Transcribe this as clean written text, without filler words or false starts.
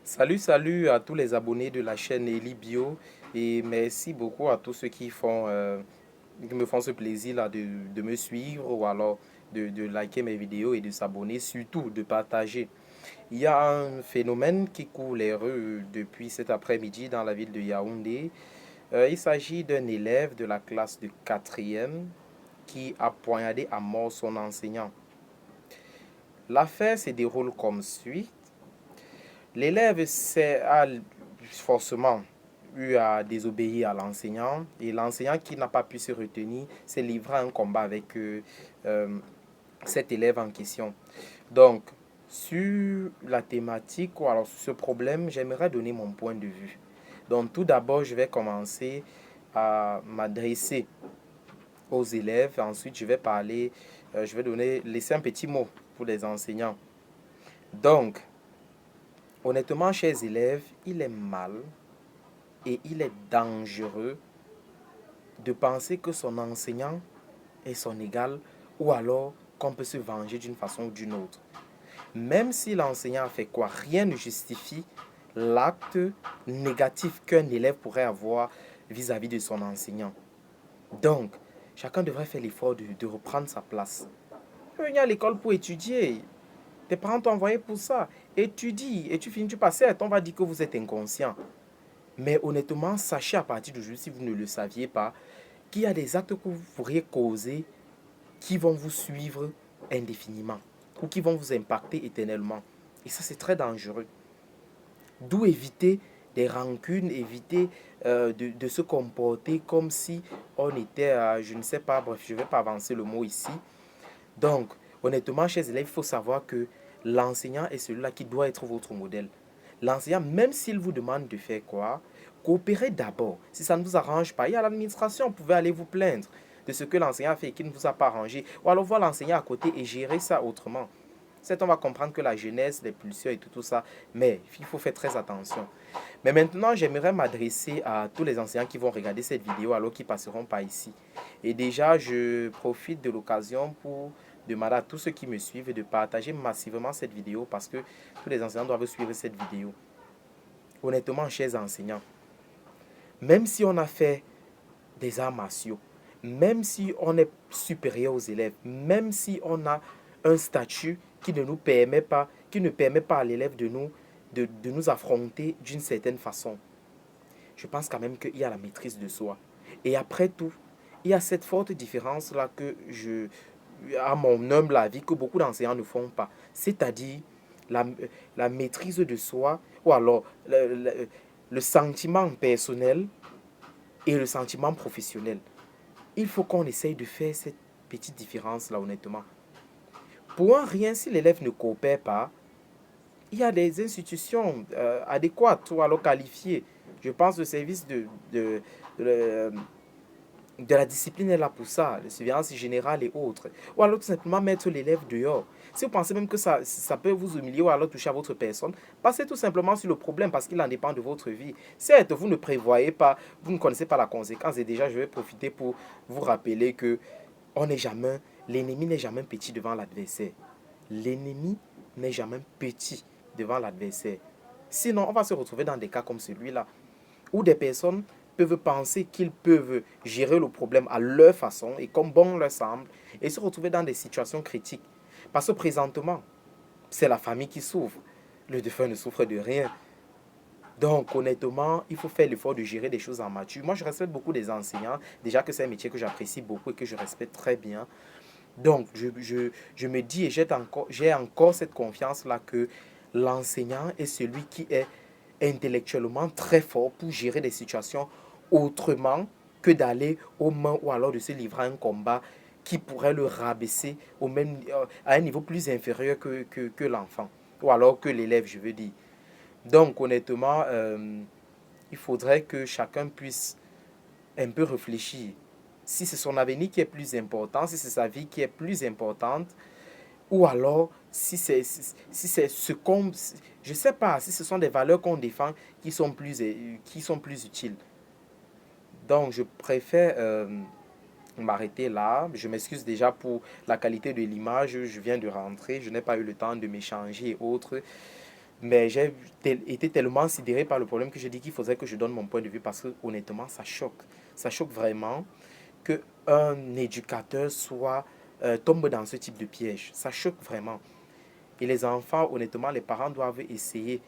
Salut à tous les abonnés de la chaîne Eli Bio et merci beaucoup à tous ceux qui me font ce plaisir là de me suivre ou alors de liker mes vidéos et de s'abonner, surtout de partager. Il y a un phénomène qui court les rues depuis cet après-midi dans la ville de Yaoundé. Il s'agit d'un élève de la classe de quatrième qui a poignardé à mort son enseignant. L'affaire se déroule comme suit. L'élève a forcément eu à désobéir à l'enseignant et l'enseignant qui n'a pas pu se retenir s'est livré à un combat avec euh, cet élève en question. Donc, sur la thématique ou alors sur ce problème, j'aimerais donner mon point de vue. Donc, tout d'abord, je vais commencer à m'adresser aux élèves. Ensuite, je vais laisser un petit mot pour les enseignants. Donc, honnêtement, chers élèves, il est mal et il est dangereux de penser que son enseignant est son égal ou alors qu'on peut se venger d'une façon ou d'une autre. Même si l'enseignant a fait quoi, rien ne justifie l'acte négatif qu'un élève pourrait avoir vis-à-vis de son enseignant. Donc, chacun devrait faire l'effort de reprendre sa place. Tu veux venir à l'école pour étudier. Tes parents t'ont envoyé pour ça. Étudie et tu finis, tu passes. On va dire que vous êtes inconscient. Mais honnêtement, sachez à partir d'aujourd'hui, si vous ne le saviez pas, qu'il y a des actes que vous pourriez causer qui vont vous suivre indéfiniment ou qui vont vous impacter éternellement. Et ça, c'est très dangereux. D'où éviter des rancunes, éviter de se comporter comme si on était, je ne sais pas, bref, je ne vais pas avancer le mot ici. Donc, honnêtement, chers élèves, il faut savoir que l'enseignant est celui-là qui doit être votre modèle. L'enseignant, même s'il vous demande de faire quoi, coopérez d'abord. Si ça ne vous arrange pas, il y a l'administration, vous pouvez aller vous plaindre de ce que l'enseignant a fait et qui ne vous a pas arrangé. Ou alors voir l'enseignant à côté et gérer ça autrement. Certes, on va comprendre que la jeunesse, les pulsions et tout ça, mais il faut faire très attention. Mais maintenant, j'aimerais m'adresser à tous les enseignants qui vont regarder cette vidéo alors qu'ils ne passeront pas ici. Et déjà, je profite de l'occasion pour demander à tous ceux qui me suivent de partager massivement cette vidéo parce que tous les enseignants doivent suivre cette vidéo. Honnêtement, chers enseignants, même si on a fait des arts martiaux, même si on est supérieur aux élèves, même si on a un statut qui ne nous permet pas, qui ne permet pas à l'élève de nous affronter d'une certaine façon, je pense quand même qu'il y a la maîtrise de soi. Et après tout, il y a cette forte différence-là à mon humble avis, que beaucoup d'enseignants ne font pas. C'est-à-dire la, la maîtrise de soi ou alors le sentiment personnel et le sentiment professionnel. Il faut qu'on essaye de faire cette petite différence-là, honnêtement. Pour un rien, si l'élève ne coopère pas, il y a des institutions adéquates ou alors qualifiées. Je pense au service de, de la discipline est là pour ça, la surveillance générale et autres. Ou alors tout simplement mettre l'élève dehors. Si vous pensez même que ça peut vous humilier ou alors toucher à votre personne, passez tout simplement sur le problème parce qu'il en dépend de votre vie. Certes, vous ne prévoyez pas, vous ne connaissez pas la conséquence et déjà je vais profiter pour vous rappeler que on n'est jamais, l'ennemi n'est jamais petit devant l'adversaire. L'ennemi n'est jamais petit devant l'adversaire. Sinon, on va se retrouver dans des cas comme celui-là où des personnes peuvent penser qu'ils peuvent gérer le problème à leur façon et comme bon leur semble et se retrouver dans des situations critiques. Parce que présentement, c'est la famille qui souffre. Le défunt ne souffre de rien. Donc, honnêtement, il faut faire l'effort de gérer des choses en mature. Moi, je respecte beaucoup des enseignants. Déjà que c'est un métier que j'apprécie beaucoup et que je respecte très bien. Donc, je me dis et j'ai encore cette confiance-là que l'enseignant est celui qui est intellectuellement très fort pour gérer des situations autrement que d'aller aux mains ou alors de se livrer à un combat qui pourrait le rabaisser à un niveau plus inférieur que l'enfant, ou alors que l'élève, je veux dire. Donc, honnêtement, il faudrait que chacun puisse un peu réfléchir. Si c'est son avenir qui est plus important, si c'est sa vie qui est plus importante, ou alors si c'est ce qu'on... Je ne sais pas, si ce sont des valeurs qu'on défend qui sont plus utiles. Donc, je préfère m'arrêter là. Je m'excuse déjà pour la qualité de l'image. Je viens de rentrer. Je n'ai pas eu le temps de m'échanger et autres. Mais j'ai été tellement sidéré par le problème que j'ai dit qu'il faudrait que je donne mon point de vue parce que honnêtement, ça choque. Ça choque vraiment qu'un éducateur tombe dans ce type de piège. Ça choque vraiment. Et les enfants, honnêtement, les parents doivent essayer